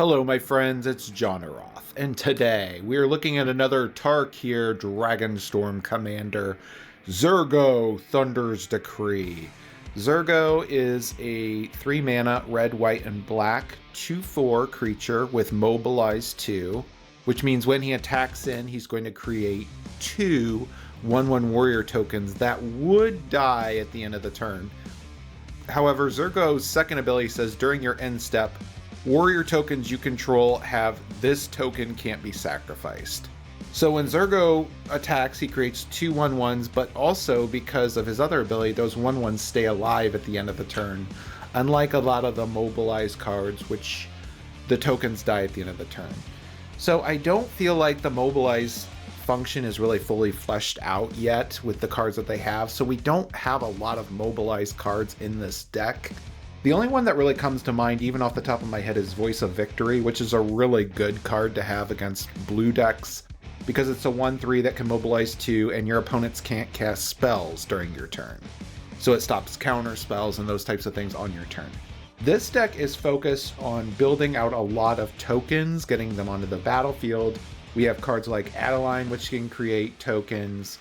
Hello my friends, it's Johnaroth, and today we are looking at another Tarkir Dragonstorm commander, Zurgo Thunder's Decree. Zurgo is a 3-mana red, white, and black 2/4 creature with Mobilize 2, which means when he attacks in, he's going to create 2 1/1 warrior tokens that would die at the end of the turn. However, Zurgo's second ability says during your end step, warrior tokens you control have this token can't be sacrificed. So when Zurgo attacks, he creates 2 1/1s, but also because of his other ability, those 1/1s stay alive at the end of the turn, unlike a lot of the mobilized cards, which the tokens die at the end of the turn. So I don't feel like the mobilize function is really fully fleshed out yet with the cards that they have, so we don't have a lot of mobilized cards in this deck. The only one that really comes to mind, even off the top of my head, is Voice of Victory, which is a really good card to have against blue decks because it's a 1/3 that can mobilize 2 and your opponents can't cast spells during your turn. So it stops counter spells and those types of things on your turn. This deck is focused on building out a lot of tokens, getting them onto the battlefield. We have cards like Adeline, which can create tokens,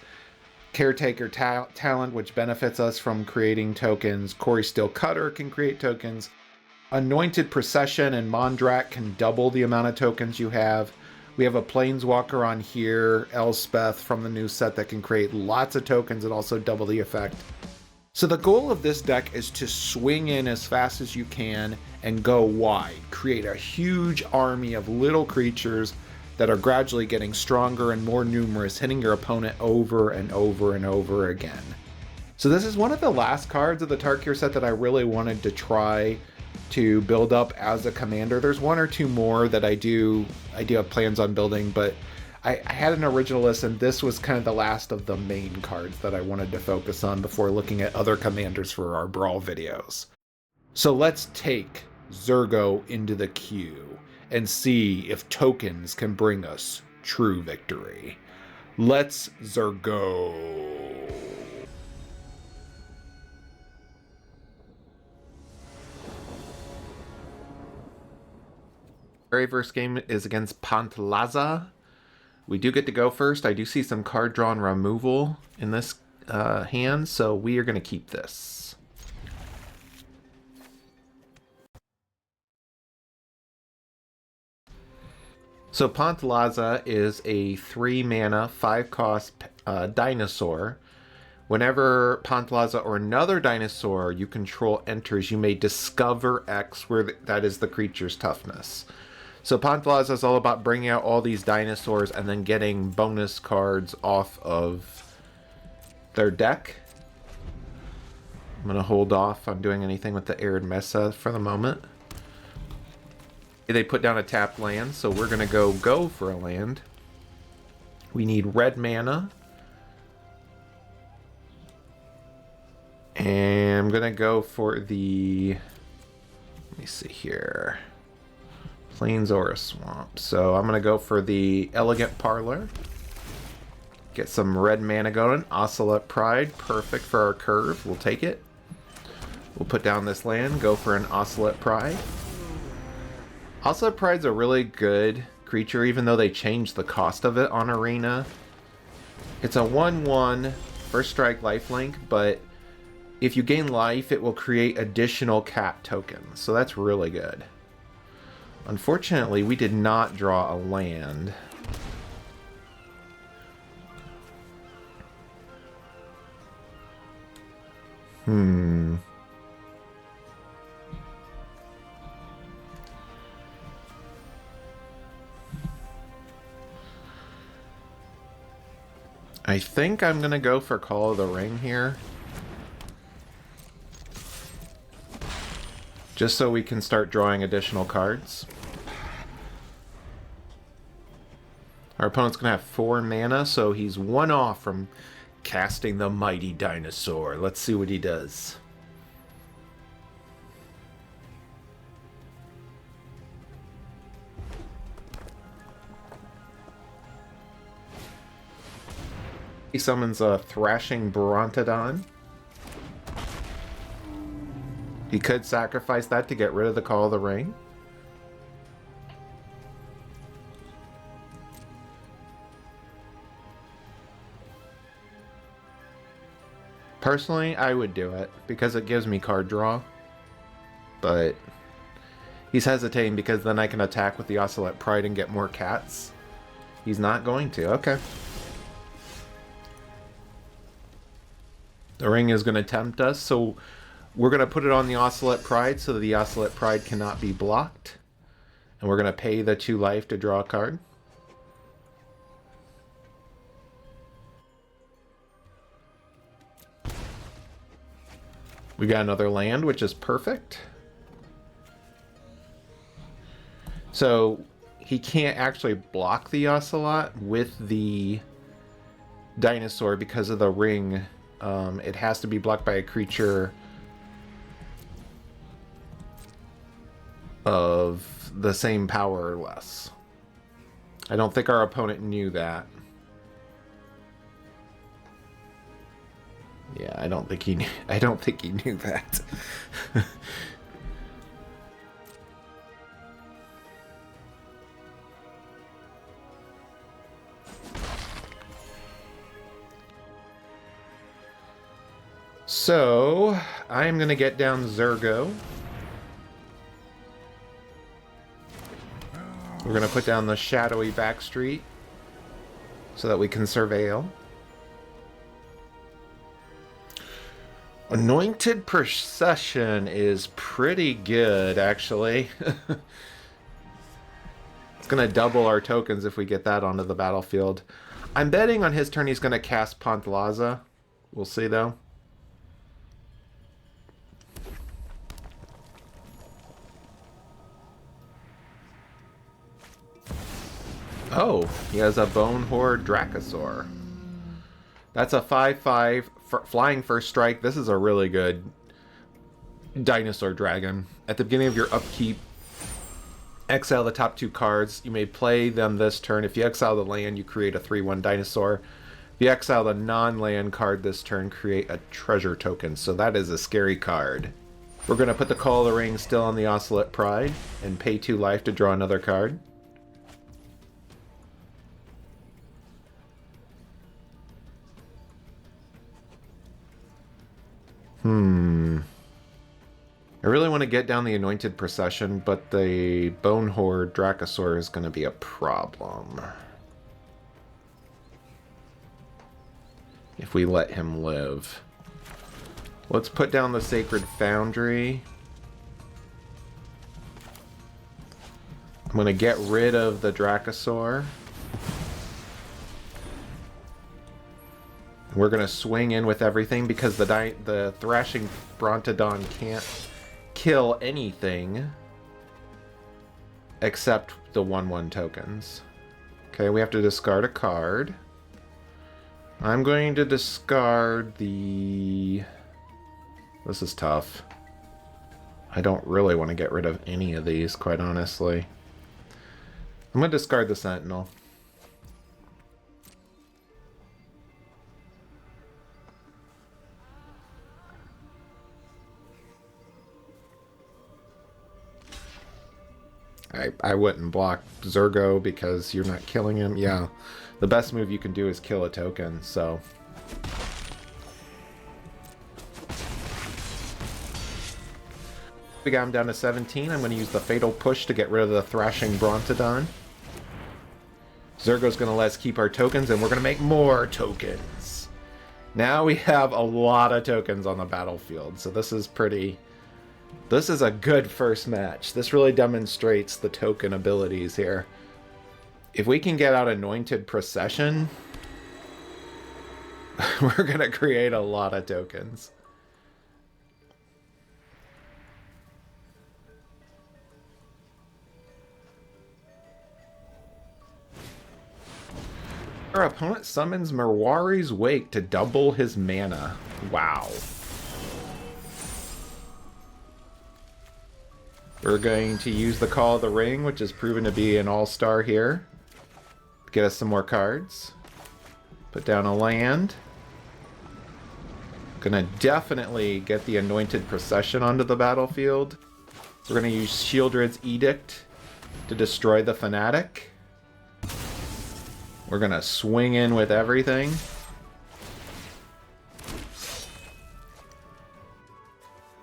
Caretaker Talent, which benefits us from creating tokens. Corey Steel Cutter can create tokens. Anointed Procession and Mondrak can double the amount of tokens you have. We have a Planeswalker on here, Elspeth from the new set, that can create lots of tokens and also double the effect. So the goal of this deck is to swing in as fast as you can and go wide. Create a huge army of little creatures that are gradually getting stronger and more numerous, hitting your opponent over and over and over again. So this is one of the last cards of the Tarkir set that I really wanted to try to build up as a commander. There's one or two more that I do have plans on building, but I had an original list and this was kind of the last of the main cards that I wanted to focus on before looking at other commanders for our Brawl videos. So let's take Zurgo into the queue and see if tokens can bring us true victory. Let's Zurgo. Very first game is against Pantlaza. We do get to go first. I do see some card draw and removal in this hand, so we are going to keep this. So Pantlaza is a 3-mana, 5-cost dinosaur. Whenever Pantlaza or another dinosaur you control enters, you may discover X, where that is the creature's toughness. So Pantlaza is all about bringing out all these dinosaurs and then getting bonus cards off of their deck. I'm going to hold off on doing anything with the Arid Mesa for the moment. They put down a tapped land, so we're going to go for a land. We need red mana. And I'm going to go for the... Let me see here. Plains or a swamp. So I'm going to go for the Elegant Parlor. Get some red mana going. Ocelot Pride. Perfect for our curve. We'll take it. We'll put down this land. Go for an Ocelot Pride. Ocelot Pride's a really good creature, even though they changed the cost of it on Arena. It's a 1/1 first strike lifelink, but if you gain life, it will create additional cat tokens. So that's really good. Unfortunately, we did not draw a land. I think I'm going to go for Call of the Ring here. Just so we can start drawing additional cards. Our opponent's going to have 4 mana, so he's 1 off from casting the Mighty Dinosaur. Let's see what he does. He summons a Thrashing Brontodon. He could sacrifice that to get rid of the Call of the Ring. Personally, I would do it because it gives me card draw. But he's hesitating because then I can attack with the Ocelot Pride and get more cats. He's not going to. Okay. The ring is going to tempt us, so we're going to put it on the Ocelot Pride so that the Ocelot Pride cannot be blocked. And we're going to pay the 2 life to draw a card. We got another land, which is perfect. So he can't actually block the Ocelot with the dinosaur because of the ring. It has to be blocked by a creature of the same power or less. I don't think our opponent knew that. Yeah, I don't think he knew that. So, I'm going to get down Zurgo. We're going to put down the shadowy back street so that we can surveil. Anointed Procession is pretty good, actually. It's going to double our tokens if we get that onto the battlefield. I'm betting on his turn he's going to cast Pantlaza. We'll see, though. Oh, he has a Bone Horde Dracosaur. That's a 5/5 flying first strike. This is a really good dinosaur dragon. At the beginning of your upkeep, exile the top 2 cards. You may play them this turn. If you exile the land, you create a 3/1 dinosaur. If you exile the non-land card this turn, create a treasure token. So that is a scary card. We're going to put the Call of the Ring still on the Ocelot Pride and pay 2 life to draw another card. I really want to get down the Anointed Procession, but the Bone Horde Dracosaur is going to be a problem if we let him live. Let's put down the Sacred Foundry. I'm going to get rid of the Dracosaur. We're going to swing in with everything because the Thrashing Brontodon can't kill anything except the 1/1 tokens. Okay, we have to discard a card. I'm going to discard the... This is tough. I don't really want to get rid of any of these, quite honestly. I'm going to discard the Sentinel. I wouldn't block Zurgo because you're not killing him. Yeah, the best move you can do is kill a token, so... We got him down to 17. I'm going to use the Fatal Push to get rid of the Thrashing Brontodon. Zurgo's going to let us keep our tokens, and we're going to make more tokens. Now we have a lot of tokens on the battlefield, so this is pretty... This is a good first match. This really demonstrates the token abilities here. If we can get out Anointed Procession, we're going to create a lot of tokens. Our opponent summons Merwari's Wake to double his mana. Wow. We're going to use the Call of the Ring, which has proven to be an all-star here. Get us some more cards. Put down a land. Gonna definitely get the Anointed Procession onto the battlefield. We're gonna use Shieldred's Edict to destroy the Fanatic. We're gonna swing in with everything.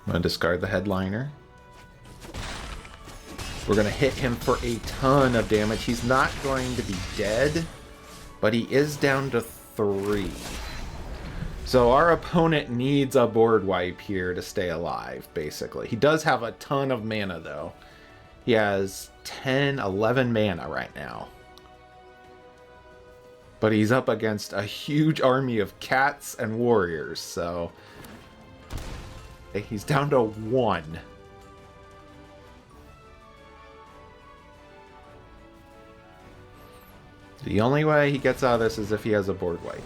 I'm going to discard the headliner. We're going to hit him for a ton of damage. He's not going to be dead, but he is down to 3. So our opponent needs a board wipe here to stay alive, basically. He does have a ton of mana, though. He has 10, 11 mana right now. But he's up against a huge army of cats and warriors, so... he's down to 1. The only way he gets out of this is if he has a board wipe.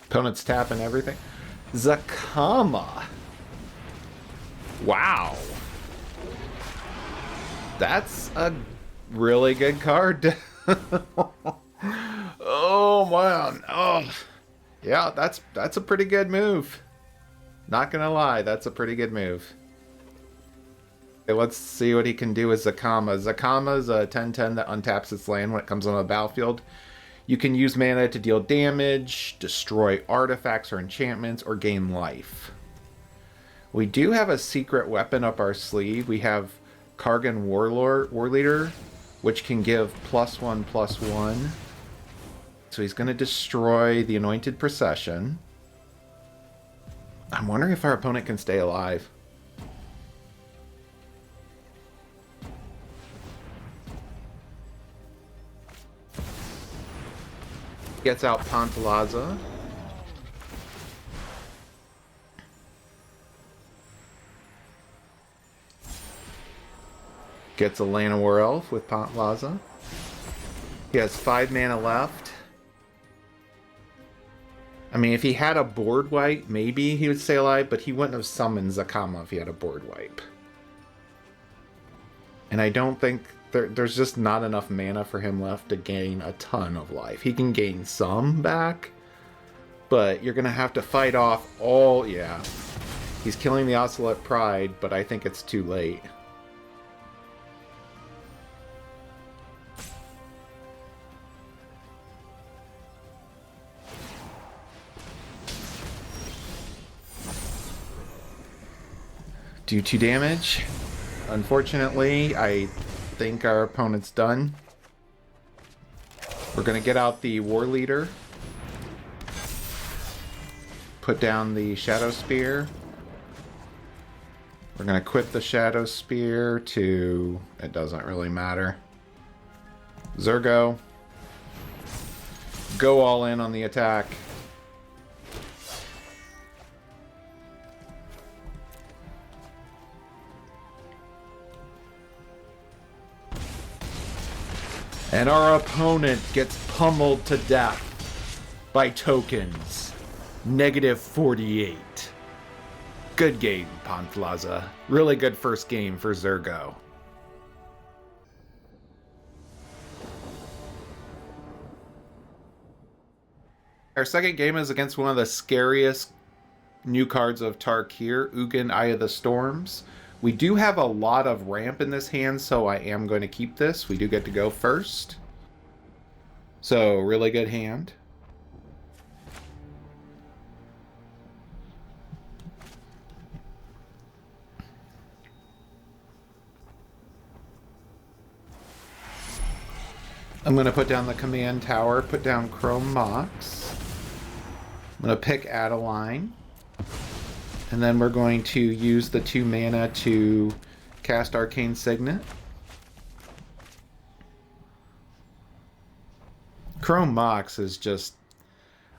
Opponent's tapping everything. Zakama. Wow. That's a really good card. Oh man. Oh. Yeah, that's a pretty good move. Not gonna lie, that's a pretty good move. Okay, let's see what he can do with Zakama. Zakama's a 10/10 that untaps its land when it comes on the battlefield. You can use mana to deal damage, destroy artifacts or enchantments, or gain life. We do have a secret weapon up our sleeve. We have Kargan Warleader, which can give +1/+1. So he's going to destroy the Anointed Procession. I'm wondering if our opponent can stay alive. Gets out Pantalaza. Gets a Llanowar Elf with Pantalaza. He has 5 mana left. I mean, if he had a board wipe, maybe he would stay alive, but he wouldn't have summoned Zakama if he had a board wipe. And I don't think... There's just not enough mana for him left to gain a ton of life. He can gain some back, but you're going to have to fight off all... Yeah. He's killing the Ocelot Pride, but I think it's too late. Do 2 damage. Unfortunately, I think our opponent's done. We're going to get out the War Leader. Put down the Shadow Spear. We're going to equip the Shadow Spear to... It doesn't really matter. Zurgo. Go all in on the attack. And our opponent gets pummeled to death by tokens. -48. Good game, Pantalaza. Really good first game for Zurgo. Our second game is against one of the scariest new cards of Tarkir, Ugin, Eye of the Storms. We do have a lot of ramp in this hand, so I am going to keep this. We do get to go first. So, really good hand. I'm going to put down the command tower, put down Chrome Mox. I'm going to pick Adeline. And then we're going to use the 2 mana to cast Arcane Signet. Chrome Mox is just...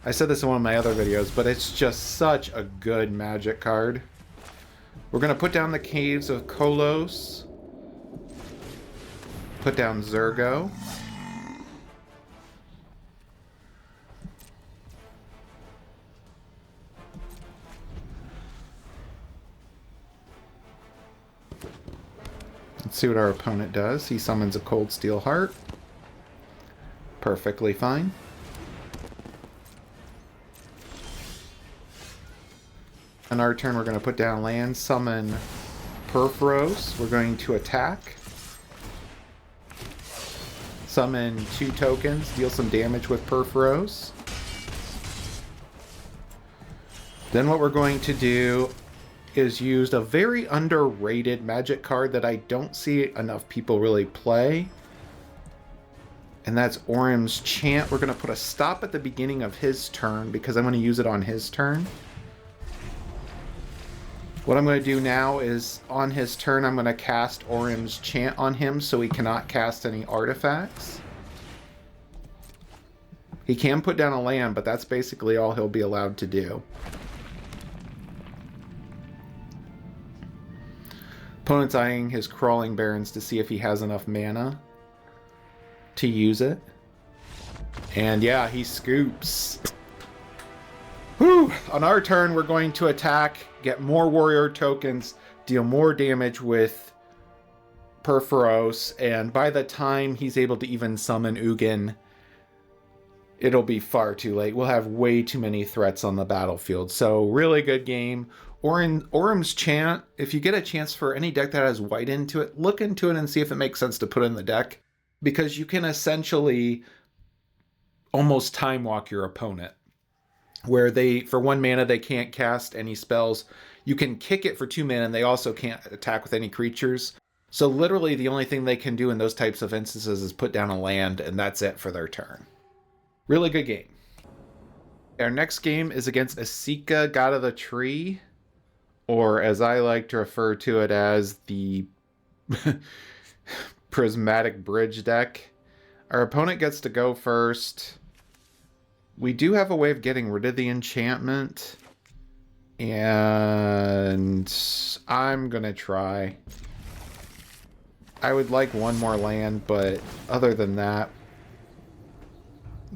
I said this in one of my other videos, but it's just such a good magic card. We're going to put down the Caves of Kolos. Put down Zurgo. Let's see what our opponent does. He summons a Cold Steel Heart. Perfectly fine. On our turn, we're going to put down land, summon Perforos. We're going to attack. Summon 2 tokens, deal some damage with Perforos. Then what we're going to do is use a very underrated magic card that I don't see enough people really play. And that's Orim's Chant. We're going to put a stop at the beginning of his turn because I'm going to use it on his turn. What I'm going to do now is on his turn, I'm going to cast Orim's Chant on him so he cannot cast any artifacts. He can put down a land, but that's basically all he'll be allowed to do. Opponent's eyeing his Crawling Barrens to see if he has enough mana to use it. And yeah, he scoops. Whew! On our turn, we're going to attack, get more warrior tokens, deal more damage with Perforos, and by the time he's able to even summon Ugin, it'll be far too late. We'll have way too many threats on the battlefield. So really good game. Orim's Chant, if you get a chance for any deck that has white into it, look into it and see if it makes sense to put in the deck, because you can essentially almost time walk your opponent. Where they, for 1 mana, they can't cast any spells. You can kick it for 2 mana, and they also can't attack with any creatures. So literally the only thing they can do in those types of instances is put down a land, and that's it for their turn. Really good game. Our next game is against Asika, God of the Tree, or as I like to refer to it as the Prismatic Bridge deck. Our opponent gets to go first. We do have a way of getting rid of the enchantment, and I'm gonna try. I would like 1 more land, but other than that,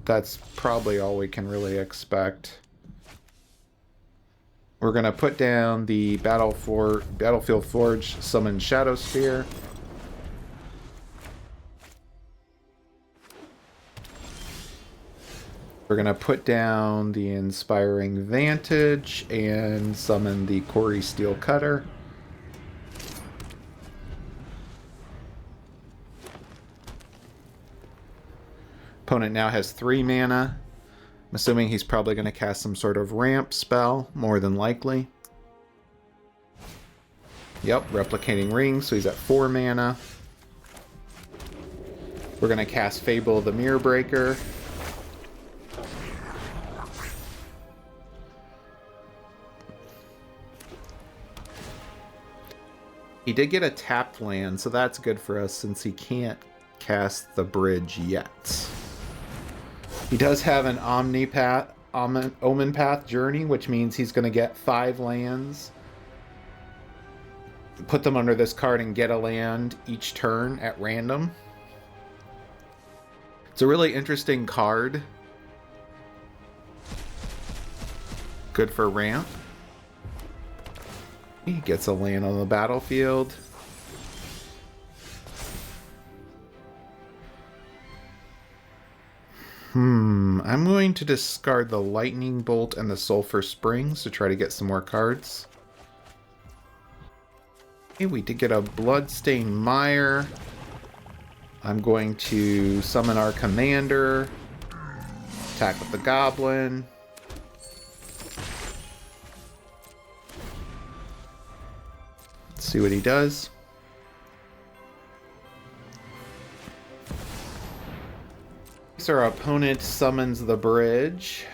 that's probably all we can really expect. We're gonna put down the Battlefield Forge, summon Shadow Sphere. We're going to put down the Inspiring Vantage and summon the Quarry Steel Cutter. Opponent now has 3 mana. I'm assuming he's probably going to cast some sort of ramp spell, more than likely. Yep, Replicating Ring, so he's at 4 mana. We're going to cast Fable of the Mirror Breaker. He did get a tapped land, so that's good for us since he can't cast the bridge yet. He does have an Omen Path Journey, which means he's going to get 5 lands, put them under this card, and get a land each turn at random. It's a really interesting card. Good for ramp. He gets a land on the battlefield. I'm going to discard the Lightning Bolt and the Sulphur Springs to try to get some more cards. Okay, we did get a Bloodstained Mire. I'm going to summon our commander. Attack with the Goblin. Let's see what he does. So our opponent summons the bridge.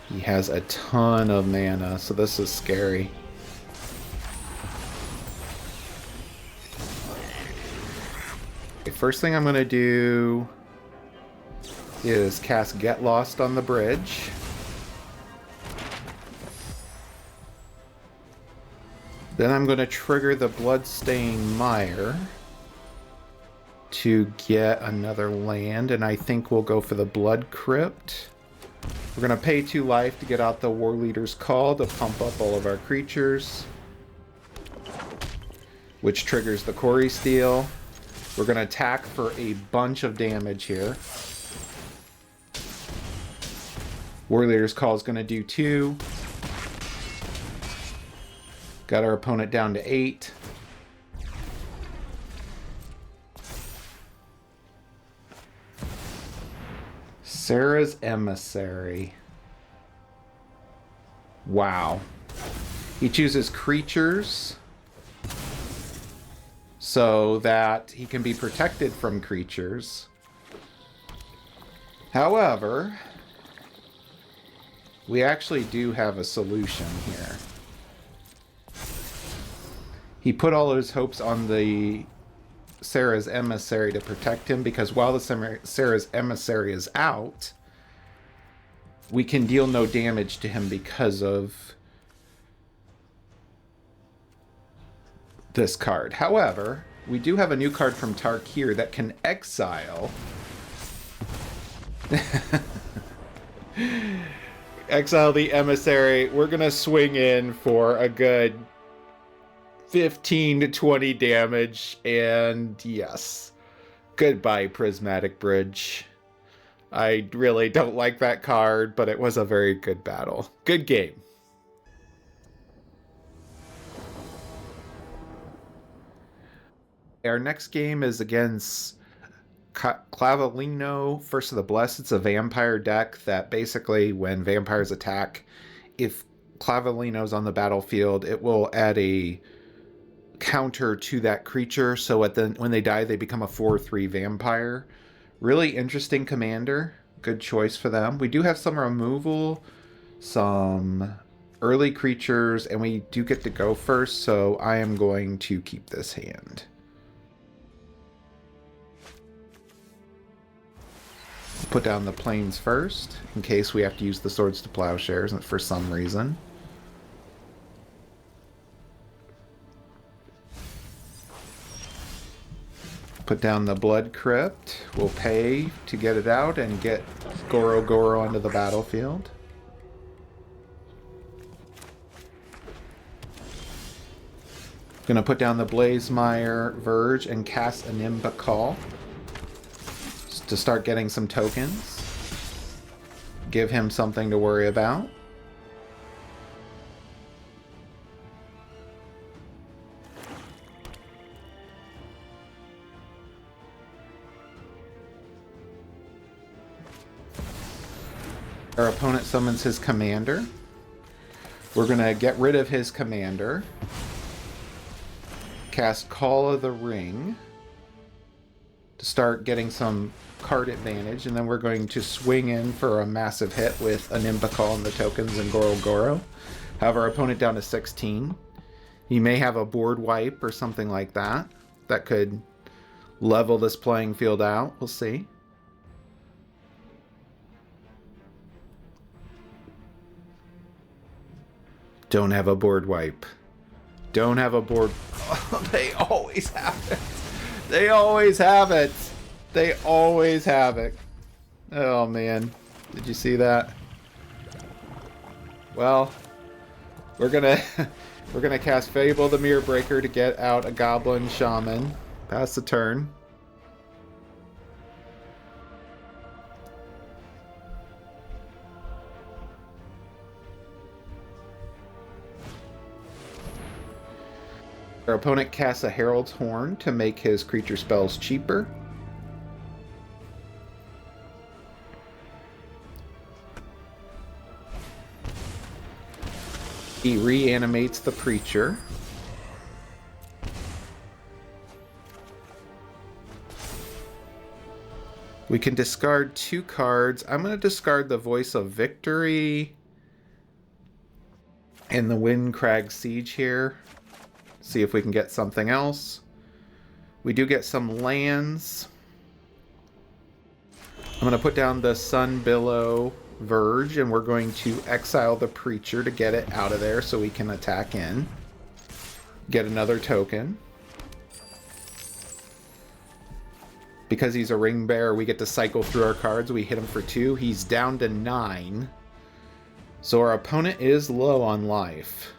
He has a ton of mana, so this is scary. Okay, first thing I'm going to do is cast Get Lost on the bridge. Then I'm going to trigger the Bloodstained Mire to get another land, and I think we'll go for the Blood Crypt. We're going to pay 2 life to get out the War Leader's Call to pump up all of our creatures, which triggers the Quarry Steel. We're going to attack for a bunch of damage here. Warrior's Call is going to do 2. Got our opponent down to 8. Sarah's Emissary. Wow. He chooses creatures so that he can be protected from creatures. However, we actually do have a solution here. He put all his hopes on the Sarah's Emissary to protect him, because while the Sarah's Emissary is out, we can deal no damage to him because of this card. However, we do have a new card from Tarkir that can exile exile the Emissary. We're gonna swing in for a good 15 to 20 damage, and yes, goodbye Prismatic Bridge. I really don't like that card, but it was a very good battle. Good game. Our next game is against Clavelino, First of the Blessed. It's a vampire deck that basically, when vampires attack, if Clavelino's on the battlefield, it will add a counter to that creature, so when they die, they become a 4/3 vampire. Really interesting commander. Good choice for them. We do have some removal, some early creatures, and we do get to go first, so I am going to keep this hand. Put down the plains first, in case we have to use the Swords to Plowshares for some reason. Put down the Blood Crypt. We'll pay to get it out and get Goro onto the battlefield. Gonna put down the Blazemire Verge and cast a Nimba Call to start getting some tokens. Give him something to worry about. Our opponent summons his commander. We're going to get rid of his commander. Cast Call of the Ring to start getting some card advantage, and then we're going to swing in for a massive hit with a Nimba Call and the tokens and Goro. Have our opponent down to 16. He may have a board wipe or something like that that could level this playing field out. We'll see. Don't have a board wipe. Don't have a board. Oh, they always have it. They always have it. They always have it. Oh man, did you see that? Well, we're gonna cast Fable the Mirror Breaker to get out a Goblin Shaman. Pass the turn. Our opponent casts a Herald's Horn to make his creature spells cheaper. He reanimates the Preacher. We can discard 2 cards. I'm going to discard the Voice of Victory and the Windcrag Siege here. See if we can get something else. We do get some lands. I'm going to put down the Sunbillow Verge, and we're going to exile the Preacher to get it out of there so we can attack in. Get another token. Because he's a Ring Bearer, we get to cycle through our cards. We hit him for 2. He's down to 9. So our opponent is low on life.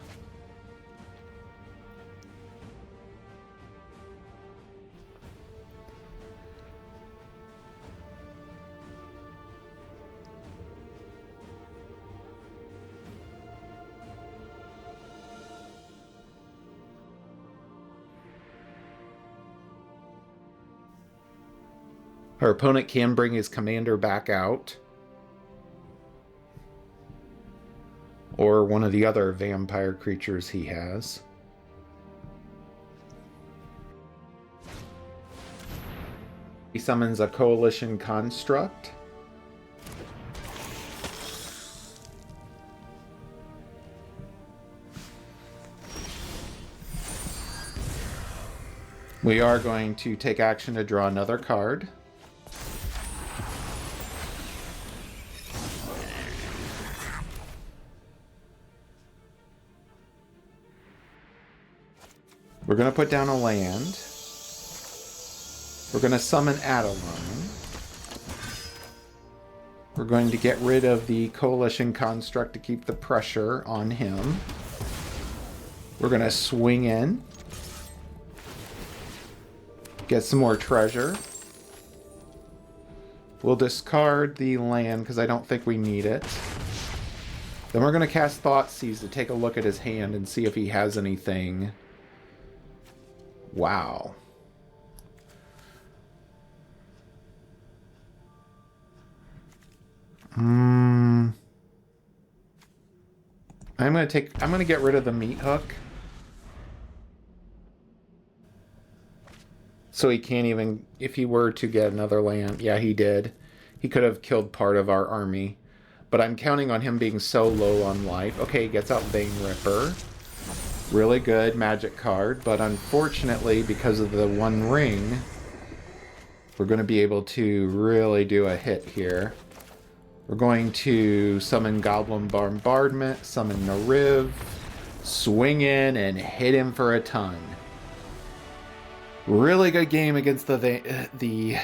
Our opponent can bring his commander back out, or one of the other vampire creatures he has. He summons a coalition construct. We are going to take action to draw another card. We're going to put down a land. We're going to summon Adeline. We're going to get rid of the coalition construct to keep the pressure on him. We're going to swing in. Get some more treasure. We'll discard the land because I don't think we need it. Then we're going to cast Thoughtseize to take a look at his hand and see if he has anything. Wow. I'm going to get rid of the meat hook. So he can't even, if he were to get another land, yeah, he did. He could have killed part of our army. But I'm counting on him being so low on life. Okay, he gets out Vein Ripper. Really good magic card, but unfortunately, because of the one ring, we're going to be able to really do a hit here. We're going to summon Goblin Bombardment, summon Nariv, swing in, and hit him for a ton. Really good game against the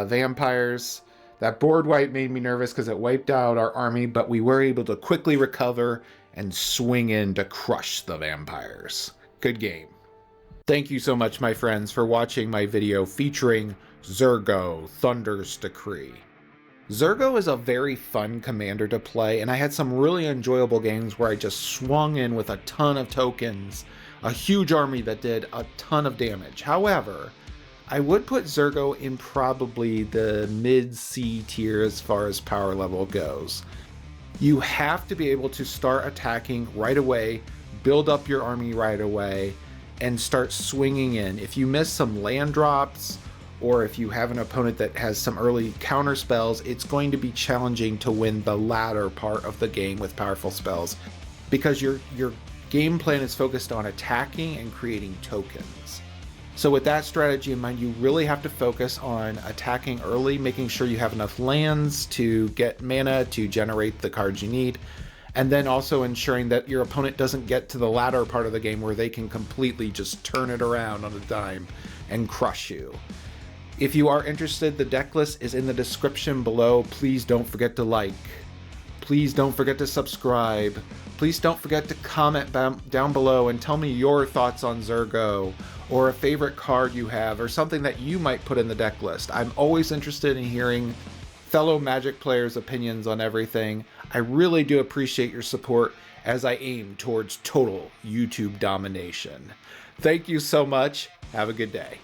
vampires. That board wipe made me nervous because it wiped out our army, but we were able to quickly recover and swing in to crush the vampires. Good game. Thank you so much, my friends, for watching my video featuring Zurgo, Thunder's Decree. Zurgo is a very fun commander to play, and I had some really enjoyable games where I just swung in with a ton of tokens, a huge army that did a ton of damage. However, I would put Zurgo in probably the mid-C tier as far as power level goes. You have to be able to start attacking right away, build up your army right away, and start swinging in. If you miss some land drops, or if you have an opponent that has some early counter spells, it's going to be challenging to win the latter part of the game with powerful spells, because your game plan is focused on attacking and creating tokens. So with that strategy in mind, you really have to focus on attacking early, making sure you have enough lands to get mana to generate the cards you need, and then also ensuring that your opponent doesn't get to the latter part of the game where they can completely just turn it around on a dime and crush you. If you are interested, the deck list is in the description below. Please don't forget to like. Please don't forget to subscribe. Please don't forget to comment down below and tell me your thoughts on Zurgo, or a favorite card you have, or something that you might put in the deck list. I'm always interested in hearing fellow Magic players' opinions on everything. I really do appreciate your support as I aim towards total YouTube domination. Thank you so much. Have a good day.